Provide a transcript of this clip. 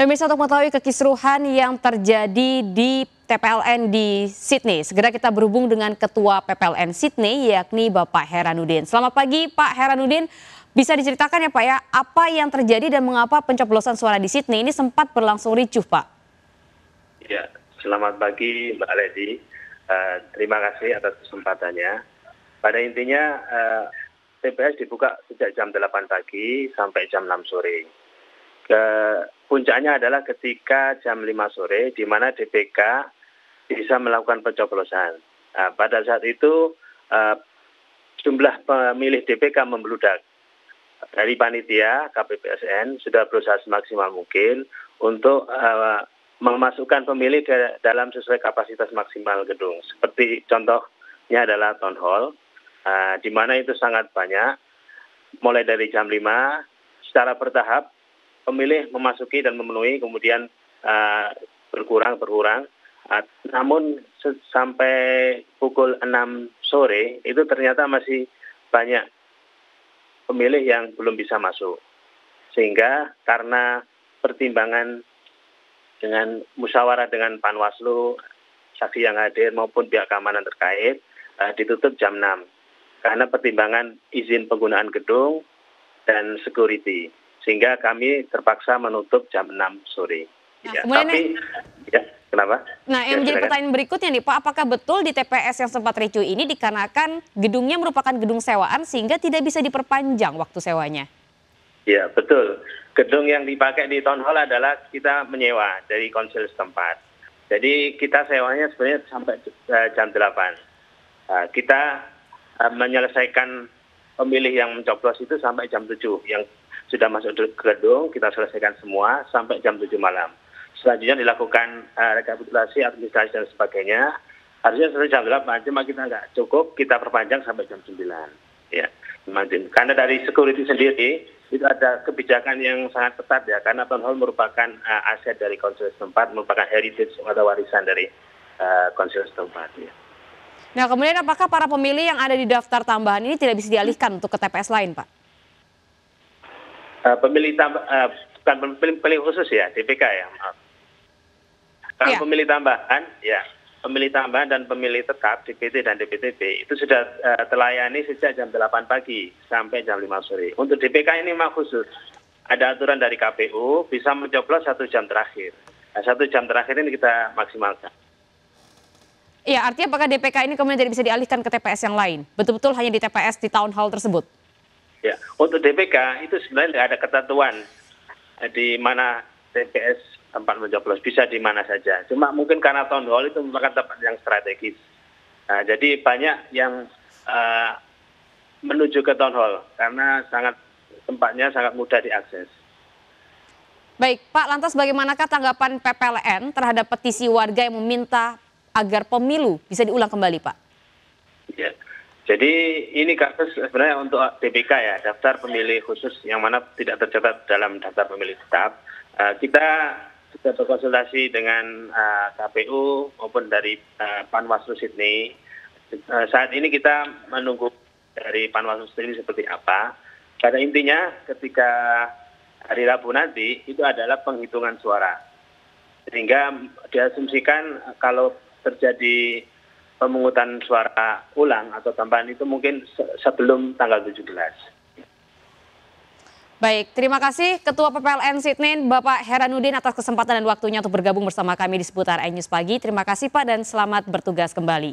Pemirsa, untuk mengetahui kekisruhan yang terjadi di TPLN di Sydney, segera kita berhubung dengan Ketua PPLN Sydney, yakni Bapak Heranuddin. Selamat pagi Pak Heranuddin, bisa diceritakan ya Pak ya, apa yang terjadi dan mengapa pencoblosan suara di Sydney ini sempat berlangsung ricuh Pak? Ya, selamat pagi Mbak Ledi. Terima kasih atas kesempatannya. Pada intinya TPS dibuka sejak jam 8 pagi sampai jam 6 sore. Puncaknya adalah ketika jam 5 sore di mana DPK bisa melakukan pencoblosan. Pada saat itu jumlah pemilih DPK membludak. Dari panitia KPPSN sudah berusaha semaksimal mungkin untuk memasukkan pemilih dalam sesuai kapasitas maksimal gedung. Seperti contohnya adalah town hall, di mana itu sangat banyak. Mulai dari jam 5 secara bertahap pemilih memasuki dan memenuhi, kemudian berkurang. Namun sampai pukul 6 sore itu ternyata masih banyak pemilih yang belum bisa masuk. Sehingga karena pertimbangan dengan musyawarah dengan Panwaslu, saksi yang hadir maupun pihak keamanan terkait, ditutup jam 6. Karena pertimbangan izin penggunaan gedung dan security. Sehingga kami terpaksa menutup jam 6 sore. Nah, Kenapa? Nah, yang menjadi pertanyaan berikutnya nih Pak, apakah betul di TPS yang sempat ricuh ini dikarenakan gedungnya merupakan gedung sewaan sehingga tidak bisa diperpanjang waktu sewanya? Ya, betul. Gedung yang dipakai di Town Hall adalah kita menyewa dari konsil setempat. Jadi kita sewanya sebenarnya sampai jam 8. Kita menyelesaikan pemilih yang mencoblos itu sampai jam 7. Yang sudah masuk ke gedung, kita selesaikan semua sampai jam 7 malam. Selanjutnya dilakukan rekapitulasi, administrasi dan sebagainya. Harusnya selesai jam 8, cuma kita nggak cukup, kita perpanjang sampai jam 9. Ya, karena dari security sendiri, itu ada kebijakan yang sangat ketat ya, karena Town Hall merupakan aset dari konsil setempat, merupakan heritage atau warisan dari konsil setempat. Ya. Nah, kemudian apakah para pemilih yang ada di daftar tambahan ini tidak bisa dialihkan untuk ke TPS lain, Pak? Bukan pemilih khusus ya, DPK ya, maaf. Kalau pemilih tambahan dan pemilih tetap DPT dan DPTB itu sudah terlayani sejak jam 8 pagi sampai jam 5 sore. Untuk DPK ini memang khusus. Ada aturan dari KPU bisa mencoblos 1 jam terakhir. Nah, 1 jam terakhir ini kita maksimalkan. Iya, artinya apakah DPK ini kemudian tidak bisa dialihkan ke TPS yang lain? Betul-betul hanya di TPS di Town Hall tersebut? Ya, untuk DPK itu sebenarnya tidak ada ketentuan di mana TPS tempat mencoblos, bisa di mana saja. Cuma mungkin karena Town Hall itu merupakan tempat yang strategis. Jadi banyak yang menuju ke Town Hall karena tempatnya sangat mudah diakses. Baik, Pak, lantas bagaimanakah tanggapan PPLN terhadap petisi warga yang meminta agar pemilu bisa diulang kembali, Pak? Ya. Jadi ini kasus sebenarnya untuk DPK ya, daftar pemilih khusus yang mana tidak tercatat dalam daftar pemilih tetap. Kita sudah berkonsultasi dengan KPU maupun dari Panwaslu Sydney. Saat ini kita menunggu dari Panwaslu Sydney seperti apa. Pada intinya ketika hari Rabu nanti itu adalah penghitungan suara. Sehingga diasumsikan kalau terjadi pemungutan suara ulang atau tambahan itu mungkin sebelum tanggal 17. Baik, terima kasih Ketua PPLN Sydney Bapak Heranuddin atas kesempatan dan waktunya untuk bergabung bersama kami di seputar iNews Pagi. Terima kasih Pak dan selamat bertugas kembali.